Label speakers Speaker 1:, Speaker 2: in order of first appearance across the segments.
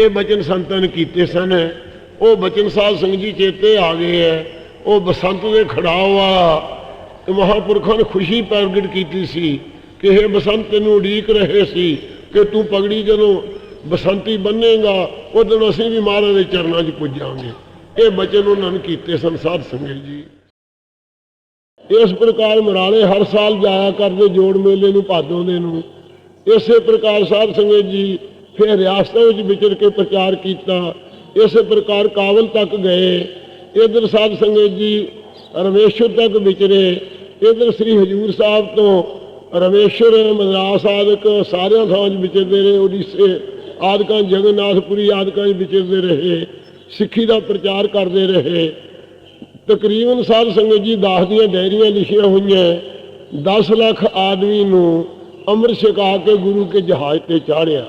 Speaker 1: ये बचन संतां ने कीते सन। वो बचन साध संगत जी चेते आ गए है। वो बसंत के खड़ाव वाला महापुरखों ने खुशी प्रगट की सी कि हे बसंत तेनों उड़ीक रहे सी कि तू पगड़ी जदों बसंती बनेगा उस दिन असीं भी महाराज के चरणों च पुजांगे। ये बचन उन्होंने कीते सन साध संगत जी। इस प्रकार मराले हर साल जाया करते जोड़ मेले नूं भादों दे नूं। इस प्रकार साध संगत जी फिर रियासतों में विचर के प्रचार किया। इस प्रकार काबल तक गए। इधर साध संगत जी रमेश्वर तक विचरे। इधर श्री हजूर साहब तो रमेश्वर मद्रास आदि सारिया थावां विचरते रहे। उड़ीसे आदि जगन्नाथपुरी आदि विचरते रहे। सिक्खी का प्रचार करते रहे। तकरीबन साध संगत जी 10 ਦੀਆਂ डायरियां लिखिया हुई। 10 लाख आदमी नूं अमृत छका के गुरु के जहाज पर चाढ़िया।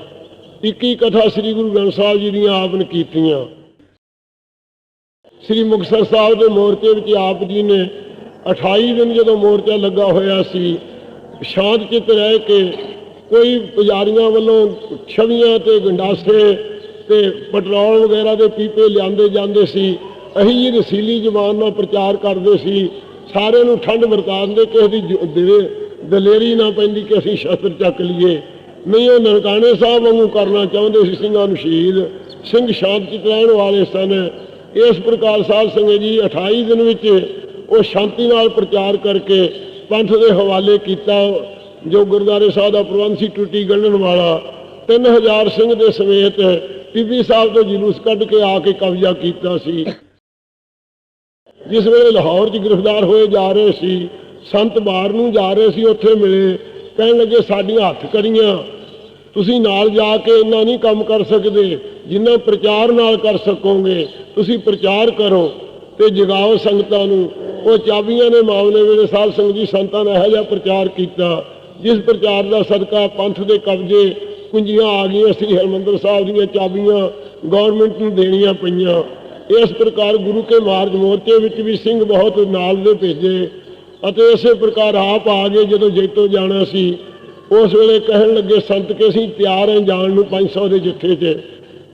Speaker 1: 21 कथा श्री गुरु ग्रंथ साहब जी दी आपने कीतियां। श्री मुक्तसर साहब के मोर्चे में आप जी ने 28 दिन जो मोर्चा लगा होया सी शांत चित रह के कोई पुजारियों वालों छवियां ते गंडासे ते पेट्रोल वगैरह के पीपे लियाते जाते सी। अही जी रसीली जबान में प्रचार करते सी। सारे नूं ठंड वरताते किसी की दलेरी ना पैंदी कि असीं शस्त्र चक लीए। नहीं वो ननकाने साहब वांगू करना चाहते सी। सिंघां नूं शहीद सिंह शांत चित रहण वाले सन। इस प्रकार साध संगत जी 28 दिन विच वो शांति नाल प्रचार करके पंथ के हवाले किया। जो गुरुद्वारे साहब का प्रबंध सी टूटी गढ़न वाला 3000 सिंह के समेत टिब्बी साहब तो जुलूस कढ़ के आके कब्जा किया सी। जिस वे लाहौर च गिरफ्तार होए जा रहे सी संत बार नूं जा रहे सी। उत्थे मिले कहण लगे साडियां हत्थ कड़ियां तुसीं नाल जाके इन्ना नहीं काम कर सकते जिन्ना प्रचार नाल कर सकोगे। तुसीं प्रचार करो ते जगाओ संगतां नूं। वो चाबियां ने मामले वेले साध संगत जी संतां ने इहो जिहा प्रचार किया जिस प्रचार का सदका पंथ के कब्जे कुंजियां आ गई। श्री हरमंदर साहब दीयां चाबियां गौरमेंट नूं देणियां पईयां। इस प्रकार गुरु के मार्ग मोर्चे विच भी सिंह बहुत नाल दे भेजे। इस प्रकार आप आ गए। जो जैतों जाना सी उस वेले कहण लगे संत के असीं तैयार हैं जाण नूं 500 के जत्थे च।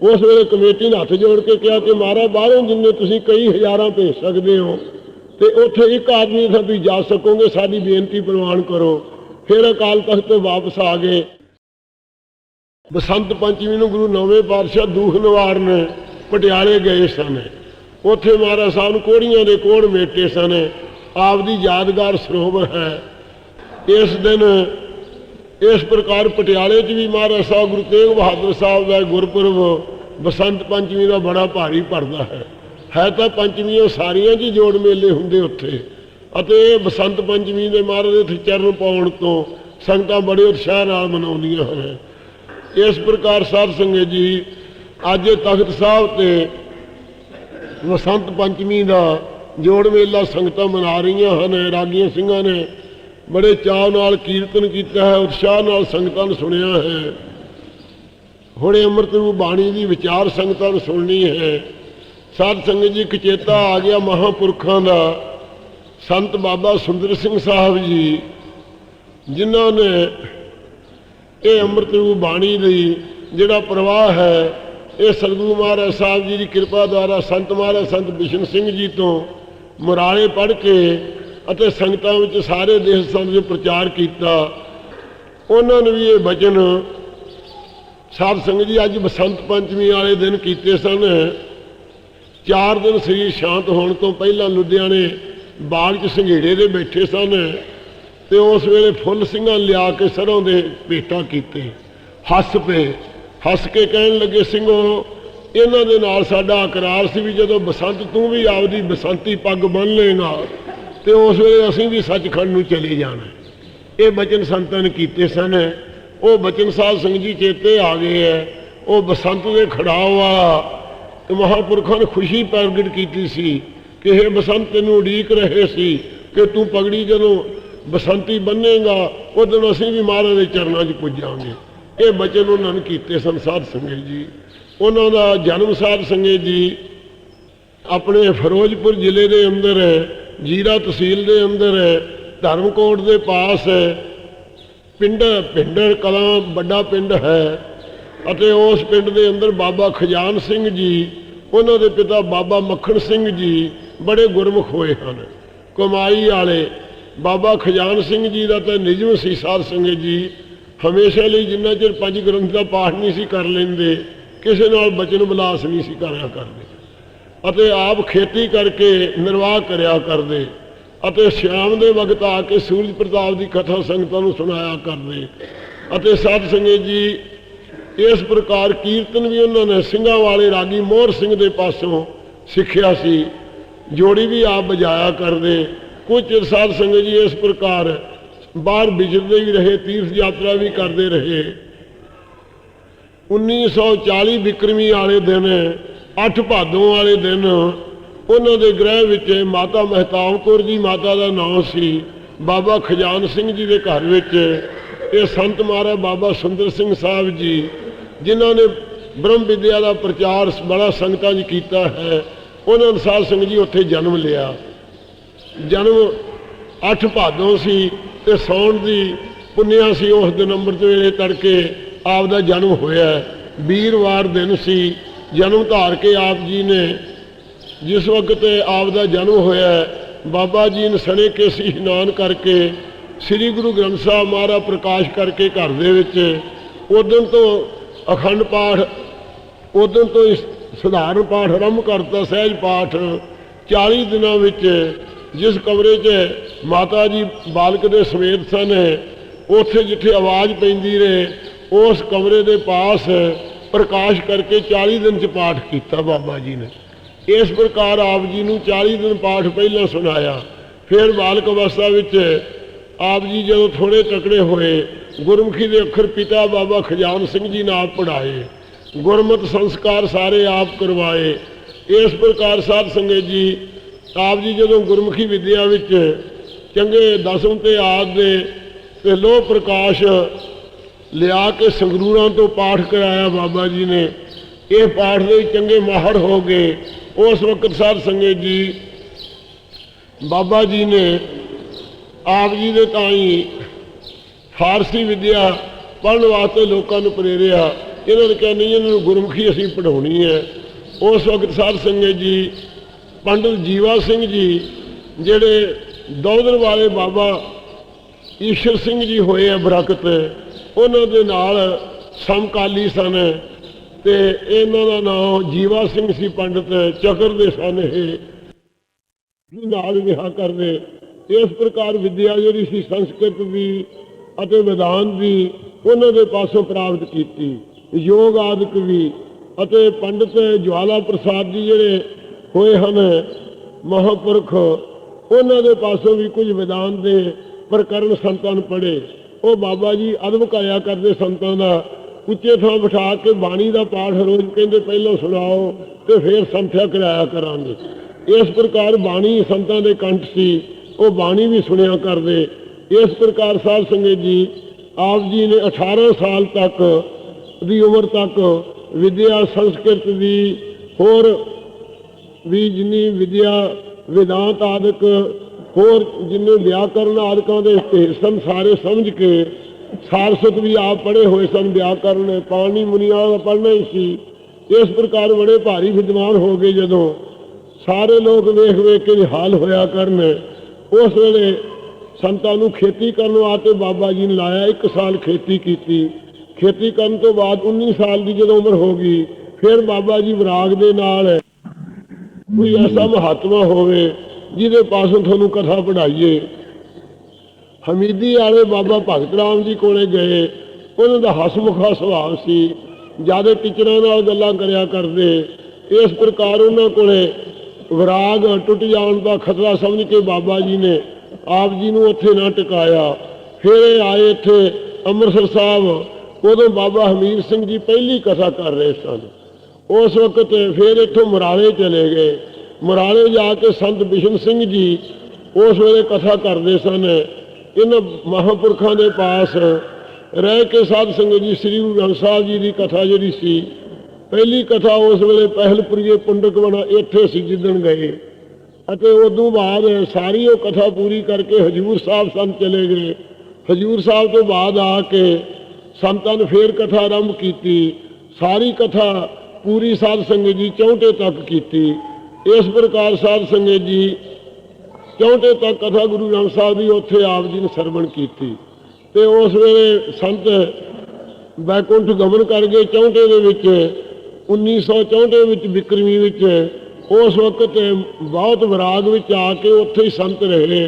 Speaker 1: उस वेले कमेटी ने हथ जोड़ के कहा कि महाराज बाहरों जिन्ने तुसीं कई हज़ारां भेज सकते हो तो उत्थे एक आदमी था तुसीं जा सकोगे। साडी बेनती प्रवान करो। फिर अकाल तख्त तो वापस आ गए। बसंत पंचमी नूं गुरु नौवें पातशाह दूख निवारण पटियाले गए सन। उत्थे महाराज साहब नूं कोड़ियां दे कोड़ मेटे सन। आपदी यादगार सरोवर है। इस दिन इस प्रकार पटियाले च भी महाराज साहब गुरु तेग बहादुर साहब का गुरपुरब बसंत पंचमी का बड़ा भारी भरदा है तो पंचमी सारिया जी जोड़ मेले होंगे उत्थे। बसंत पंचमी के महाराज इत्थे चरण पाउण तो संगतां बड़े उत्साह नाल मनाउंदियां हन। इस प्रकार साध संगत जी अज तख्त साहब ते बसंत पंचमी का जोड़ मेला संगतां मना रही हैं। रागियां सिंघां ने बड़े चाव नाल कीर्तन किया है। उत्साह नाल संगतां ने सुनिया है। हुणे अमृत रूप बाणी की विचार संगतां ने सुननी है। साध संगत जी कचेता आ गया महापुरखों का। संत बाबा सुंदर सिंह साहब जी जिन्होंने ये अमृत रूप बाणी की जिहड़ा प्रवाह है ये सतगुरु महाराज साहब जी की कृपा द्वारा संत महाराज संत बिशन सिंह जी तो मुराले पढ़ के अते संगतां विच सारे देश संत जो प्रचार किया। उन्होंने भी ये वचन साध संगत जी अज बसंत पंचमी वाले दिन किए सन। 4 दिन शरीर शांत होने तो पहला लुधियाने बाग च संघेड़े दे बैठे सन तो उस वेले फुल सिंघां लिया के सरों दे भेटा कीते। हस पे हस के कहन लगे सिंघो इन्हां दे नाल साडा इकरार सी भी जदों बसंत तू भी आपदी बसंती पग बन लेगा तो उस वेले असीं भी सचखंड नूं चले जाना। ये बचन संतां ने कीते सन। वो बचन साध संगत जी चेते आ गए है। वो बसंत के खड़ाव वाला महापुरखों ने खुशी प्रगट की सी कि हे बसंत तेनों उड़ीक रहे सी कि तू पगड़ी जदों बसंती बनेगा उस दिन असीं भी महाराज के चरणों च पुजांगे। ये बचन उन्होंने कीते सन साध संगत जी। उन्हों का जन्म साध संगत जी अपने फिरोजपुर जिले के अंदर है। जीरा तहसील के अंदर है। धर्मकोट के पास है। पिंड भिंडर कलां बड़ा पिंड है। ਅਤੇ ਉਸ ਪਿੰਡ ਦੇ ਅੰਦਰ ਬਾਬਾ ਖਜਾਨ ਸਿੰਘ ਜੀ, ਉਹਨਾਂ ਦੇ ਪਿਤਾ ਬਾਬਾ ਮੱਖਣ ਸਿੰਘ ਜੀ ਬੜੇ ਗੁਰਮੁਖ ਹੋਏ ਹਨ। ਕਮਾਈ ਵਾਲੇ ਬਾਬਾ ਖਜਾਨ ਸਿੰਘ ਜੀ ਦਾ ਤਾਂ ਨਿਯਮ ਸੀ ਸਾਧ ਸੰਗਤ ਜੀ, ਹਮੇਸ਼ਾ ਲਈ ਜਿੰਨਾ ਚਿਰ ਪੰਜ ਗ੍ਰੰਥ ਦਾ ਪਾਠ ਨਹੀਂ ਸੀ ਕਰ ਲੈਂਦੇ, ਕਿਸੇ ਨਾਲ ਬਚਨ ਵਿਲਾਸ ਨਹੀਂ ਸੀ ਕਰਿਆ ਕਰਦੇ, ਅਤੇ ਆਪ ਖੇਤੀ ਕਰਕੇ ਨਿਰਵਾਹ ਕਰਿਆ ਕਰਦੇ, ਅਤੇ ਸ਼ਾਮ ਦੇ ਵਕਤ ਆ ਕੇ ਸੂਰਜ ਪ੍ਰਤਾਪ ਦੀ ਕਥਾ ਸੰਗਤਾਂ ਨੂੰ ਸੁਣਾਇਆ ਕਰਦੇ। ਅਤੇ ਸਾਧ ਸੰਗਤ ਜੀ ਇਸ ਪ੍ਰਕਾਰ ਕੀਰਤਨ ਵੀ ਉਹਨਾਂ ਨੇ ਸਿੰਘਾਂ ਵਾਲੇ ਰਾਗੀ ਮੋਹਰ ਸਿੰਘ ਦੇ ਪਾਸੋਂ ਸਿੱਖਿਆ ਸੀ, ਜੋੜੀ ਵੀ ਆਪ ਵਜਾਇਆ ਕਰਦੇ। ਕੁਝ ਚਿਰ ਸਾਧ ਸੰਗਤ ਜੀ ਇਸ ਪ੍ਰਕਾਰ ਬਾਹਰ ਵਿਚਰਦੇ ਵੀ ਰਹੇ, ਤੀਰਥ ਯਾਤਰਾ ਵੀ ਕਰਦੇ ਰਹੇ। 1940 ਬਿਕਰਮੀ ਵਾਲੇ ਦਿਨ 8 ਭਾਦੋਂ ਵਾਲੇ ਦਿਨ ਉਹਨਾਂ ਦੇ ਗ੍ਰਹਿ ਵਿੱਚ ਮਾਤਾ ਮਹਿਤਾਬ ਕੌਰ ਜੀ, ਮਾਤਾ ਦਾ ਨਾਮ ਸੀ, ਬਾਬਾ ਖਜਾਨ ਸਿੰਘ ਜੀ ਦੇ ਘਰ ਵਿੱਚ ਇਹ ਸੰਤ ਮਹਾਰਾਜ ਬਾਬਾ ਸੁੰਦਰ ਸਿੰਘ ਸਾਹਿਬ ਜੀ, ਜਿਨ੍ਹਾਂ ਨੇ ਬ੍ਰਹਮ ਵਿਦਿਆ ਦਾ ਪ੍ਰਚਾਰ ਬੜਾ ਸੰਗਤਾਂ 'ਚ ਕੀਤਾ ਹੈ, ਉਹਨਾਂ ਨੇ ਸਾਧ ਸੰਗਤ ਜੀ ਉੱਥੇ ਜਨਮ ਲਿਆ। ਜਨਮ 8 ਭਾਦੋਂ ਸੀ ਤੇ ਸਾਉਣ ਦੀ ਪੁੰਨਿਆ ਸੀ। ਉਸ ਦਿਨ ਅੰਮ੍ਰਿਤ ਵੇਲੇ ਤੜਕੇ ਆਪ ਦਾ ਜਨਮ ਹੋਇਆ। ਵੀਰਵਾਰ ਦਿਨ ਸੀ। ਜਨਮ ਧਾਰ ਕੇ ਆਪ ਜੀ ਨੇ ਜਿਸ ਵਕਤ ਆਪ ਦਾ ਜਨਮ ਹੋਇਆ, ਬਾਬਾ ਜੀ ਨੇ ਸਣੇ ਕੇਸੀ ਇਸ਼ਨਾਨ ਕਰਕੇ ਸ੍ਰੀ ਗੁਰੂ ਗ੍ਰੰਥ ਸਾਹਿਬ ਮਹਾਰਾਜ ਪ੍ਰਕਾਸ਼ ਕਰਕੇ ਘਰ ਦੇ ਵਿੱਚ ਉਦੋਂ ਤੋਂ ਅਖੰਡ ਪਾਠ, ਉਦੋਂ ਤੋਂ ਸਧਾਰਨ ਪਾਠ ਆਰੰਭ ਕਰਤਾ, ਸਹਿਜ ਪਾਠ 40 ਦਿਨਾਂ ਵਿੱਚ। ਜਿਸ ਕਮਰੇ 'ਚ ਮਾਤਾ ਜੀ ਬਾਲਕ ਦੇ ਸਮੇਤ ਸਨ, ਉੱਥੇ ਜਿੱਥੇ ਆਵਾਜ਼ ਪੈਂਦੀ ਰਹੇ, ਉਸ ਕਮਰੇ ਦੇ ਪਾਸ ਪ੍ਰਕਾਸ਼ ਕਰਕੇ 40 ਦਿਨ 'ਚ ਪਾਠ ਕੀਤਾ ਬਾਬਾ ਜੀ ਨੇ। ਇਸ ਪ੍ਰਕਾਰ ਆਪ ਜੀ ਨੂੰ 40 ਦਿਨ ਪਾਠ ਪਹਿਲਾਂ ਸੁਣਾਇਆ। ਫਿਰ ਬਾਲਕ ਅਵਸਥਾ ਵਿੱਚ ਆਪ ਜੀ ਜਦੋਂ ਥੋੜ੍ਹੇ ਤਕੜੇ ਹੋਏ, ਗੁਰਮੁਖੀ ਦੇ ਅੱਖਰ ਪਿਤਾ ਬਾਬਾ ਖਜਾਨ ਸਿੰਘ ਜੀ ਨੇ ਆਪ ਪੜ੍ਹਾਏ, ਗੁਰਮਤਿ ਸੰਸਕਾਰ ਸਾਰੇ ਆਪ ਕਰਵਾਏ। ਇਸ ਪ੍ਰਕਾਰ ਸਾਧ ਸੰਗਤ ਜੀ ਆਪ ਜੀ ਜਦੋਂ ਗੁਰਮੁਖੀ ਵਿਦਿਆ ਵਿੱਚ ਚੰਗੇ ਦਸਮ ਤੇ ਆਦ ਦੇ ਤੇ ਲੋਹ ਪ੍ਰਕਾਸ਼ ਲਿਆ ਕੇ ਸੰਗਰੂਰਾਂ ਤੋਂ ਪਾਠ ਕਰਾਇਆ ਬਾਬਾ ਜੀ ਨੇ। ਇਹ ਪਾਠ ਦੇ ਚੰਗੇ ਮਾਹਰ ਹੋ ਗਏ। ਉਸ ਵਕਤ ਸਾਧ ਸੰਗਤ ਜੀ ਬਾਬਾ ਜੀ ਨੇ ਆਪ ਜੀ ਦੇ ਤਾਈਂ ਫਾਰਸੀ ਵਿਦਿਆ ਪੜ੍ਹਨ ਵਾਸਤੇ ਲੋਕਾਂ ਨੂੰ ਪ੍ਰੇਰਿਆ। ਇਹਨਾਂ ਨੇ ਕਿਹਾ ਨਹੀਂ, ਇਹਨਾਂ ਨੂੰ ਗੁਰਮੁਖੀ ਅਸੀਂ ਪੜ੍ਹਾਉਣੀ ਹੈ। ਉਸ ਵਕਤ ਸਾਧ ਸੰਗਤ ਜੀ ਪੰਡਿਤ ਜੀਵਾ ਸਿੰਘ ਜੀ, ਜਿਹੜੇ ਦੌਧਰ ਵਾਲੇ ਬਾਬਾ ਈਸ਼ਰ ਸਿੰਘ ਜੀ ਹੋਏ ਆ ਬਰਕਤ, ਉਹਨਾਂ ਦੇ ਨਾਲ ਸਮਕਾਲੀ ਸਨ, ਤੇ ਇਹਨਾਂ ਦਾ ਨਾਮ ਜੀਵਾ ਸਿੰਘ ਸੀ। ਪੰਡਿਤ ਚਕਰ ਦੇ ਸਨ, ਇਹ ਨਾਲ ਰਿਹਾ ਕਰਦੇ। ਇਸ ਪ੍ਰਕਾਰ ਵਿਦਿਆ ਜਿਹੜੀ ਸੀ ਸੰਸਕ੍ਰਿਤ ਦੀ ਅਤੇ ਵਿਧਾਨ ਦੀ ਉਹਨਾਂ ਦੇ ਪਾਸੋਂ ਪ੍ਰਾਪਤ ਕੀਤੀ, ਯੋਗ ਆਦਿਕ ਵੀ। ਅਤੇ ਪੰਡਿਤ ਜਵਾਲਾ ਪ੍ਰਸਾਦ ਜੀ ਜਿਹੜੇ ਹੋਏ ਹਨ ਮਹਾਂਪੁਰਖ, ਉਹਨਾਂ ਦੇ ਪਾਸੋਂ ਵੀ ਕੁਝ ਵਿਧਾਨ ਦੇ ਪ੍ਰਕਰਨ ਸੰਤਾਂ ਨੂੰ ਪੜ੍ਹੇ। ਉਹ ਬਾਬਾ ਜੀ ਅਦਬ ਕਰਿਆ ਕਰਦੇ ਸੰਤਾਂ ਦਾ, ਉੱਚੇ ਥਾਂ ਬਿਠਾ ਕੇ ਬਾਣੀ ਦਾ ਪਾਠ ਰੋਜ਼ ਕਹਿੰਦੇ ਪਹਿਲਾਂ ਸੁਣਾਓ ਤੇ ਫਿਰ ਸੰਥਿਆ ਕਰਾਇਆ ਕਰਾਂਗੇ। ਇਸ ਪ੍ਰਕਾਰ ਬਾਣੀ ਸੰਤਾਂ ਦੇ ਕੰਠ ਸੀ, ਉਹ ਬਾਣੀ ਵੀ ਸੁਣਿਆ ਕਰਦੇ। ਇਸ ਪ੍ਰਕਾਰ ਸਾਧ ਸੰਗਤ ਜੀ ਆਪ ਜੀ ਨੇ 18 ਸਾਲ ਤੱਕ ਦੀ ਉਮਰ ਤੱਕ ਵਿਦਿਆ ਸੰਸਕ੍ਰਿਤ ਦੀ ਹੋਰ ਵੀ ਜਿੰਨੀ ਵਿਦਿਆ ਵਿਦਾਂਤ ਆਦਿਕ ਹੋਰ ਜਿੰਨੇ ਵਿਆਕਰਨ ਆਦਿਕਾਂ ਦੇ ਢੇਰ ਸਨ ਸਾਰੇ ਸਮਝ ਕੇ, ਸਾਰਸਤ ਵੀ ਆਪ ਪੜ੍ਹੇ ਹੋਏ ਸਨ, ਵਿਆਕਰਨ ਪਾਣੀ ਮੁਨੀਆਂ ਦਾ ਪੜ੍ਹਨਾ ਹੀ ਸੀ। ਇਸ ਪ੍ਰਕਾਰ ਬੜੇ ਭਾਰੀ ਵਿਦਵਾਨ ਹੋ ਗਏ। ਜਦੋਂ ਸਾਰੇ ਲੋਕ ਵੇਖ ਵੇਖ ਕੇ ਹਾਲ ਹੋਇਆ ਕਰਨ, ਉਸ ਵੇਲੇ ਸੰਤਾਂ ਨੂੰ ਖੇਤੀ ਕਰਨ ਵਾਸਤੇ ਬਾਬਾ ਜੀ ਨੇ ਲਾਇਆ। 1 ਸਾਲ ਖੇਤੀ ਕੀਤੀ। ਖੇਤੀ ਕਰਨ ਤੋਂ ਬਾਅਦ 19 ਸਾਲ ਦੀ ਜਦੋਂ ਉਮਰ ਹੋ ਗਈ, ਫਿਰ ਬਾਬਾ ਜੀ ਵਿਰਾਗ ਦੇ ਨਾਲ ਕੋਈ ਐਸਾ ਮਹਾਤਮਾ ਹੋਵੇ ਜਿਹਦੇ ਪਾਸੋਂ ਤੁਹਾਨੂੰ ਕਥਾ ਪੜ੍ਹਾਈਏ। ਹਮੀਦੀ ਵਾਲੇ ਬਾਬਾ ਭਗਤ ਰਾਮ ਜੀ ਕੋਲੇ ਗਏ। ਉਹਨਾਂ ਦਾ ਹਸਮੁਖਾ ਸੁਭਾਅ ਸੀ, ਜ਼ਿਆਦਾ ਟੀਚਰਾਂ ਨਾਲ ਗੱਲਾਂ ਕਰਿਆ ਕਰਦੇ। ਇਸ ਪ੍ਰਕਾਰ ਉਹਨਾਂ ਕੋਲੇ ਵਿਰਾਗ ਟੁੱਟ ਜਾਣ ਦਾ ਖਤਰਾ ਸਮਝ ਕੇ ਬਾਬਾ ਜੀ ਨੇ ਆਪ ਜੀ ਨੂੰ ਉੱਥੇ ਨਾ ਟਿਕਾਇਆ। ਫਿਰ ਇਹ ਆਏ ਇੱਥੇ ਅੰਮ੍ਰਿਤਸਰ ਸਾਹਿਬ। ਉਦੋਂ ਬਾਬਾ ਹਮੀਰ ਸਿੰਘ ਜੀ ਪਹਿਲੀ ਕਥਾ ਕਰ ਰਹੇ ਸਨ। ਉਸ ਵਕਤ ਫਿਰ ਇੱਥੋਂ ਮੁਰਾਲੇ ਚਲੇ ਗਏ। ਮੁਰਾਲੇ ਜਾ ਕੇ ਸੰਤ ਬਿਸ਼ਨ ਸਿੰਘ ਜੀ ਉਸ ਵੇਲੇ ਕਥਾ ਕਰਦੇ ਸਨ। ਇਹਨਾਂ ਮਹਾਂਪੁਰਖਾਂ ਦੇ ਪਾਸ ਰਹਿ ਕੇ ਸਾਧ ਸੰਗਤ ਜੀ ਸ੍ਰੀ ਗੁਰੂ ਗ੍ਰੰਥ ਸਾਹਿਬ ਜੀ ਦੀ ਕਥਾ ਜਿਹੜੀ ਸੀ, ਪਹਿਲੀ ਕਥਾ ਉਸ ਵੇਲੇ ਪਹਿਲਪੁਰੀਏ ਪੁੰਡਕ ਬਣਾ ਇੱਥੇ ਸੀ ਜਿੱਦਣ ਗਏ। ਅਤੇ ਉਦੋਂ ਬਾਅਦ ਸਾਰੀ ਉਹ ਕਥਾ ਪੂਰੀ ਕਰਕੇ ਹਜ਼ੂਰ ਸਾਹਿਬ ਸੰਤ ਚਲੇ ਗਏ। ਹਜ਼ੂਰ ਸਾਹਿਬ ਤੋਂ ਬਾਅਦ ਆ ਕੇ ਸੰਤਾਂ ਨੇ ਫੇਰ ਕਥਾ ਆਰੰਭ ਕੀਤੀ। सारी कथा पूरी साध संगत जी चौंटे तक की। इस प्रकार साध संगत जी चौंटे तक कथा गुरु ग्रंथ साहब की उत्थे आप जी ने सरवण की। तो उस वेले संत बैकुंठ गमन कर गए चौंटे दे विच 1964 विक्रमी विच। उस वक्त बहुत विराग विच आके उत्थे ही संत रहे।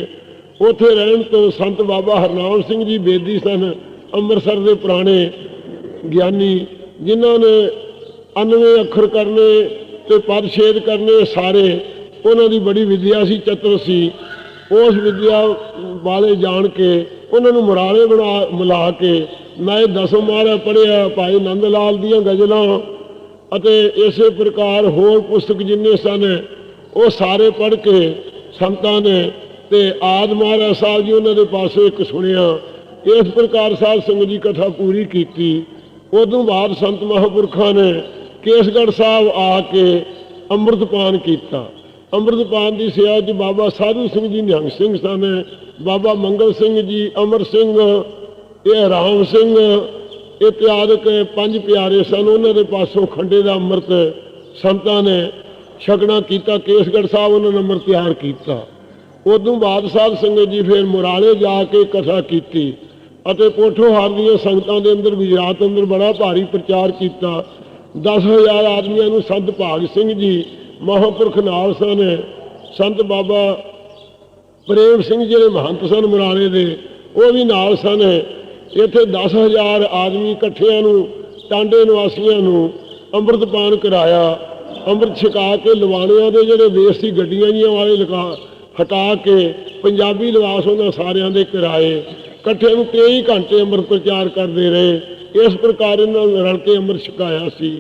Speaker 1: उत्थे रहन तो संत बाबा हरनाम सिंह जी बेदी सन, अंमृतसर के पुराने ज्ञानी, जिन्होंने 99 अखर करने ते पद छेद करने सारे, उन्होंने बड़ी विद्या सी, चतुर सी। उस विद्या वाले जान के उन्होंने मुराले बना मिला के मैं 10 मारा पढ़िया भाई नंद लाल दियां गज़लां अते इस प्रकार होर पुस्तक जिन्ने सन वो सारे पढ़ के संतां ने ते आद महाराज साहब जी उन्होंने पासों एक सुनिया। इस प्रकार साध संगत जी कथा पूरी की। उदों बाद संत महापुरखों ने केसगढ़ साहब आके अंमृतपान किया। अंमृतपान की सेवा च बाबा साधु सिंह जी निहंग सिंह सन, बाबा मंगल सिंह जी, अमर सिंह, ये राम सिंह इत्यादि 5 प्यारे सन। उन्होंने पासों खंडे का अमृत संतां ने छकना किया। केसगढ़ साहब उन्होंने अमृत तैयार किया। उदों बाद साध संगत जी फिर मुराले जाके कथा की। पोठोहार दी संगतां दे अंदर गुजरात अंदर बड़ा भारी प्रचार किया। 10,000 आदमियों संत भाग सिंह जी महापुरख नाल सन। संत बाबा प्रेम सिंह जिहड़े महंत सन मुराले दे, वो भी नाल सन। इत्थे 10,000 आदमी इकट्ठियां नूं टांडे निवासियों नूं अंमृतपान कराया। अंमृत छका के लवाणियां दे जिहड़े वेश सी गड्डियां जिहां वाले लगा हटा के पंजाबी लिबास उन्हां सारियां दे कराए। इकट्ठे नूं 23 घंटे अंमृत प्रचार करते रहे। इस प्रकार इन्हां रल के अंमृत छकाया सी।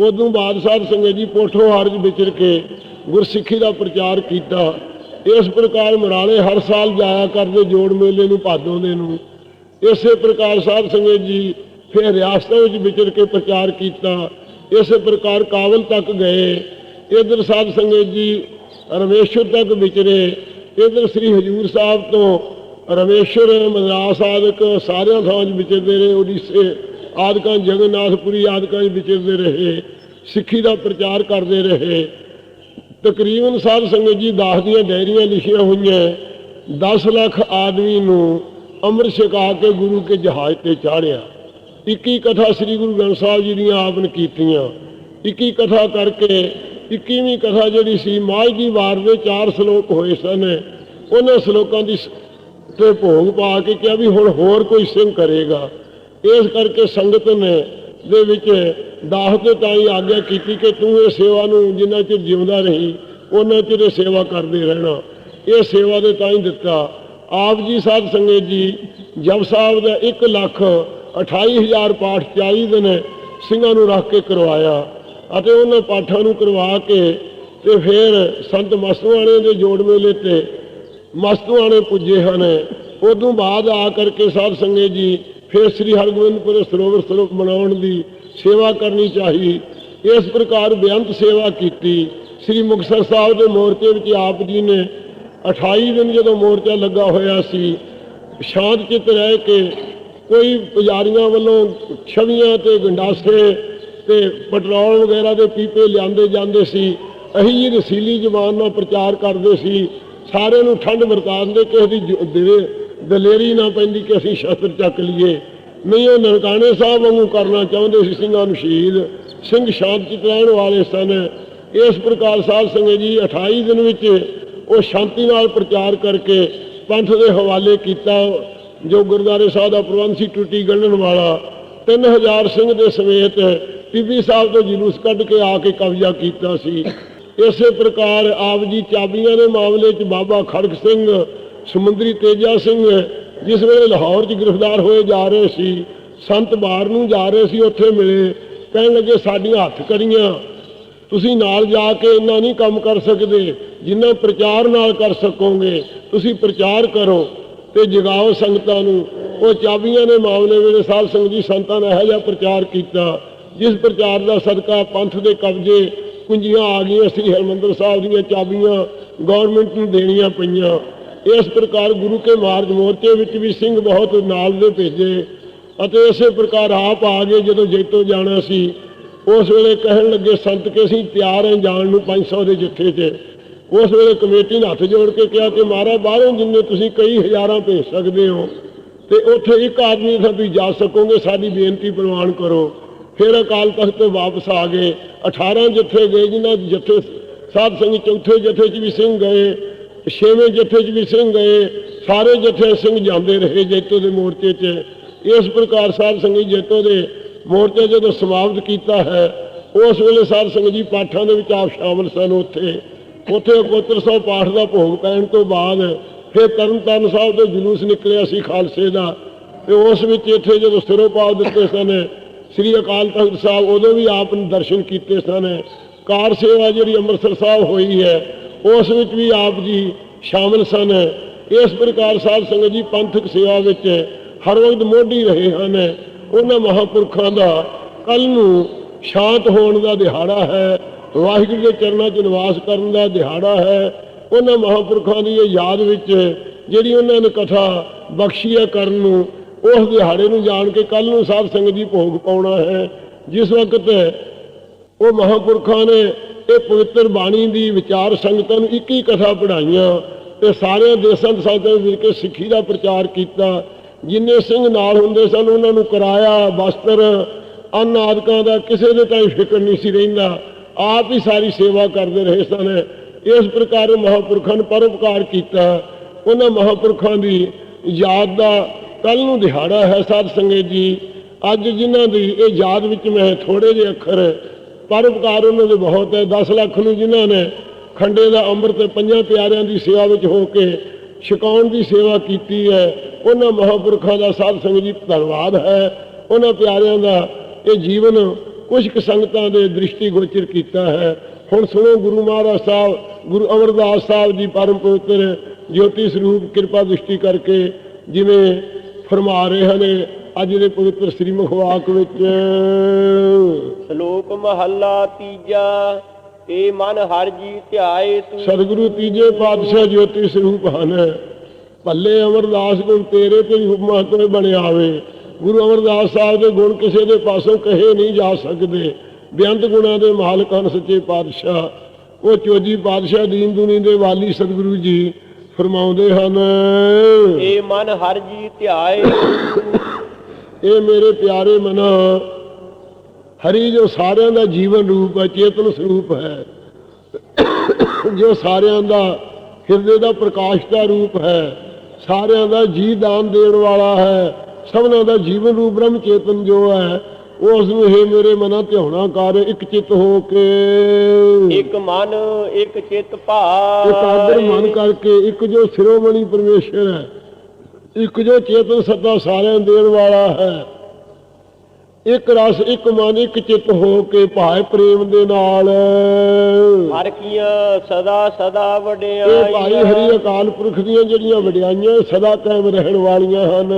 Speaker 1: उदों बाद साध संगत जी पोठोहार विचर के गुरसिੱਖੀ का प्रचार किया। इस प्रकार मुराले हर साल जाया करते जोड़ मेले नूं भादों दे नूं। इस प्रकार साध संगत जी फिर रियासतों में विचर के प्रचार किया। इस प्रकार काबल तक गए। इधर साध संगत जी रमेश्वर तक विचरे। इधर श्री हजूर साहब तो रमेश्वर मद्रास आदि सारिया थां विचरते रहे। उड़ीसे आदि जगन्नाथपुरी आदि विचरते रहे। सिੱਖੀ का प्रचार करते रहे। तकरीबन साध संगत जी 10 ਦੀਆਂ डायरियां लिखिया हुई। 10 लाख आदमी नूं अमृत छका के गुरु के जहाज पर चाढ़िया। 21 कथा श्री गुरु ग्रंथ साहब जी दियां आपने कीतियां। 21 कथा करके 21वीं कथा जिहड़ी सी माझ दी वार दे 4 श्लोक होए सन। उन्हां श्लोकां दी ते भोग पा के क्या भी हुण होर कोई सिंह करेगा। इस करके संगत ने दे विच दाह ते ताई आग्या की कि तू ये सेवा नूं जिन्ना चिर जिउंदा रही उन्ना चिर सेवा करते रहना। ये सेवा दे ताई दिता। आप जी साध संगत जी जप साहब का 1,28,000 पाठ 40 दिन ਸਿੰਘਾਂ ਨੂੰ रख के करवाया। उन्होंने पाठों नूं करवा के ते फिर संत मस्तूआणे के जोड़ मेले ते मस्तूआणे पुजे हैं। उदों बाद आ करके साध संगत जी फिर श्री हरगोबिंदपुर सरोवर स्वरूप मनाउण दी सेवा करनी चाहिए। इस प्रकार बेअंत सेवा की। श्री मुक्तसर साहब के मोर्चे में आप जी ने 28 दिन जो मोर्चा लगा होया सी शांत चित रह के कोई पुजारियों वालों छवियां ते गंडासे ते पेट्रोल वगैरह के पीपे लियाते जाते सी। अही जी रसीली जबान नाल प्रचार करते सी। सारे नूं ठंड वरतांदे किसी की दलेरी ना पैंदी कि असीं शस्त्र चक लीए। नहीं वो ननकाने साहब वांगू करना चाहते सी। ਸਿੰਘਾਂ नूं शहीद सिंह शांत चित रहण वाले सन। इस प्रकार साध संगत जी 28 दिन विच वो शांति नाल प्रचार करके पंथ के हवाले किया। जो गुरुद्वारे साहब का प्रबंध सी टूटी गढ़न वाला 3000 सिंह के समेत टिब्बी साहब तो जुलूस कढ़ के आके कब्जा किया सी। इस प्रकार आप जी चाबियां के मामले च बाबा खड़क सिंह समुंदरी तेजा सिंह जिस वे लाहौर च गिरफ्तार होए जा रहे सी संत बार नूं जा रहे सी उत्थे मिले कहन लगे साडियां हत्थ कड़ियां तुसीं नाल जाके इन्ना नहीं काम कर सकते जिन्ना प्रचार नाल कर सकोगे। तुसीं प्रचार करो ते जगाओ संगतां नूं। वो चाबियां ने मामले वेले साध संगत जी संतां ने इहो जिहा प्रचार किया जिस प्रचार का सदका पंथ के कब्जे कुंजियां आ गई। श्री हरमंदर साहब दीयां चाबियां गौरमेंट नूं देणियां पईयां। इस प्रकार गुरु के मार्ग मोर्चे विच भी सिंह बहुत नाल दे भेजे। इस प्रकार आप आ गए जो जैतों जाना सी उस वेले कहन लगे संत के असीं तैयार हैं जाण नूं 500 के जत्थे 'च। उस वेले कमेटी ने हथ जोड़ के कहा कि महाराज बाहरों जिन्ने तुसीं कई हज़ारां भेज सकते हो तो उत्थे एक आदमी था तुसीं जा सकोगे, साडी बेनती प्रवान करो। फिर अकाल तख्त तो वापस आ गए। 18 जत्थे गए, जिन्हां जत्थे साध संगत चौथे जत्थे च भी सिंह गए, 6वें जत्थे च भी सिंह गए, सारे जत्थे सिंह जाते रहे जैतो के मोर्चे च। इस प्रकार साध संगत जैतो के मोर्चे जो समाप्त किया है, उस वेले साध संगत जी पाठां दे विच आप शामिल सन। उत्थे कोतर 100 पाठ का भोग पैण तो बाद फिर तरन तारण साहब के जुलूस निकलिया सी खालसे का, तो उस विच इत्थे जो सिरों पा दिते सन श्री अकाल तख्त साहब, उदों भी आप दर्शन किए सन। कार सेवा जी अमृतसर साहब हुई है, उस विच भी आप जी शामिल सन। इस प्रकार साध संगत जी पंथक सेवा विच हर वक्त मोढ़ी रहे हैं। उन्होंने महापुरखों का कल नूं शांत होने का दिहाड़ा है, वाहिगुरू के चरणों च निवास करने का दिहाड़ा है। उन्होंने महापुरखों की याद विच जिहड़ी उन्होंने कथा बख्शी है करन नूं, उस दिहाड़े नूं जाण के कल नूं साध संगत जी भोग पाउणा है। जिस वक्त वो महापुरखों ने ये पवित्र बाणी की विचार संगतां नूं एक ही कथा पढ़ाइयां ते सारे देशां साधां मिल के सिੱਖੀ का प्रचार किया। जिन्ने सिंह नाल हुंदे सन उन्हां नूं किराया, वस्त्र, अन्न आदਿਕਾਂ ਦਾ ਕਿਸੇ ਦੇ ताईं फिक्र नहीं सी रहिंदा, आप ही सारी सेवा करते रहे सन। इस प्रकार महापुरखों ने परोपकार किया। उन्होंने महापुरखों की याद का कल नूं दिहाड़ा है। साध संगत जी अज जिन्हां दी ये याद विच मैं थोड़े जे अखर, परोपकार उन्होंने बहुत है। 10 लाख नूं जिन्हां ने खंडे का अंमृत 5 प्यारियां की सेवा विच हो के छकाउण की सेवा की है, उन्होंने महापुरखों का साध संगत जी धन्यवाद है। उन्होंने प्यारियां का ये जीवन कुछ संगतां दे दृष्टिगोचर किया है। हुण सुनो गुरु महाराज साहब, गुरु अमरदास साहब जी परम पवित्र ज्योति स्वरूप कृपा दृष्टि करके जिवें फरमा रहे हैं अज दे पवित्र श्री मुखवाक विच।
Speaker 2: श्लोक महला तीजा, ए मन हर जी ध्याए तू।
Speaker 1: सतगुरु तीजे पातशाह ज्योति स्वरूप हैं। भले अमरदास गुण तेरे ते हुक्मां तो बने आवे। गुरु अमरदास साहब के गुण किसी के पासों कहे नहीं जा सकते। बेअंत गुणों के मालक हैं सच्चे पातशाह। वो चौजी पातशाह दीन दुनी के वाली सतगुरु जी फरमाउंदे हन,
Speaker 2: ए मन हर जी ध्याए।
Speaker 1: ये मेरे प्यारे मना हरि जो सारिਆਂ ਦਾ जीवन रूप है, चेतन स्वरूप है, जो सारिਆਂ ਦਾ ਹਿਰਦੇ ਦਾ प्रकाश का रूप है, सारिਆਂ ਦਾ जी दान देण वाला है, सबना का जीवन रूप ब्रह्म चेतन जो है, उसनूं हे मेरे मना ध्याना कर एक चित हो के।
Speaker 2: एक मन एक चित भाव,
Speaker 1: एकाग्र मन करके एक जो शिरोमणि परमेश्वर है, एक जो चेतन सत्ता सारिਆਂ देण वाला है, एक रस एक मन एक चित हो के भाए प्रेम दे नाल।
Speaker 2: हर कीਆਂ सदा सदा वडियाई।
Speaker 1: ਇਹ ਭਾਈ ਹਰੀ ਅਕਾਲ ਪੁਰਖ ਦੀਆਂ ਜਿਹੜੀਆਂ ਵਡਿਆਈਆਂ ਸਦਾ ਕਾਇਮ ਰਹਿਣ ਵਾਲੀਆਂ ਹਨ।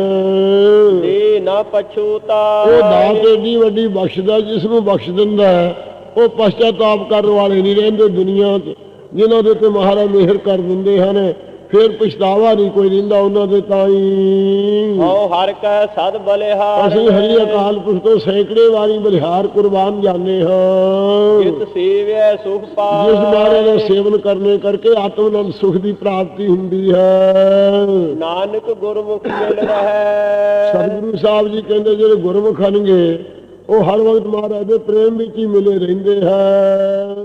Speaker 2: ਦੇ ਨਾ ਪਛੂਤਾ,
Speaker 1: ਉਹ ਦਾਤ ਏਡੀ ਵੱਡੀ ਬਖਸ਼ਦਾ ਜਿਸ ਨੂੰ ਬਖਸ਼ ਦਿੰਦਾ ਹੈ, ਉਹ ਪਛਤਾਤਾਪ ਕਰਨ ਵਾਲੇ ਨਹੀਂ ਰਹਿੰਦੇ ਦੁਨੀਆ 'ਚ। ਜਿਨ੍ਹਾਂ ਦੇ ਉੱਤੇ ਮਹਾਰਾਜ ਮਿਹਰ ਕਰ ਦਿੰਦੇ ਹਨ फिर पछतावा नहीं कोई रहिंदा उन्हां दे ताईं।
Speaker 2: औ हर कह सद बलिहार,
Speaker 1: ਅਸੀਂ ਹਰੀ ਅਕਾਲ ਪੁਰਖ ਤੋਂ ਸੈਂਕੜੇ ਵਾਰੀ ਬਲਿਹਾਰ ਕੁਰਬਾਨ ਜਾਂਦੇ ਹਾਂ।
Speaker 2: ਜਿਤ ਸੇਵਿਆ ਸੁਖ ਪਾਏ,
Speaker 1: ਜਿਸ ਬਾਰੇ ਦਾ ਸੇਵਨ ਕਰਨੇ ਕਰਕੇ ਆਤਮਨੰਦ ਸੁਖ ਦੀ ਪ੍ਰਾਪਤੀ ਹੁੰਦੀ ਹੈ।
Speaker 2: ਨਾਨਕ ਗੁਰਮੁਖ ਮਿਲ ਰਹੈ।
Speaker 1: ਸਤਿਗੁਰੂ ਸਾਹਿਬ ਜੀ ਕਹਿੰਦੇ ਜਿਹੜੇ ਗੁਰਮੁਖ ਹਨਗੇ ਉਹ ਹਰ ਵਕਤ ਮਹਾਰਾਜ ਦੇ ਪ੍ਰੇਮ ਵਿੱਚ ਹੀ ਮਿਲੇ ਰਹਿੰਦੇ ਹੈ।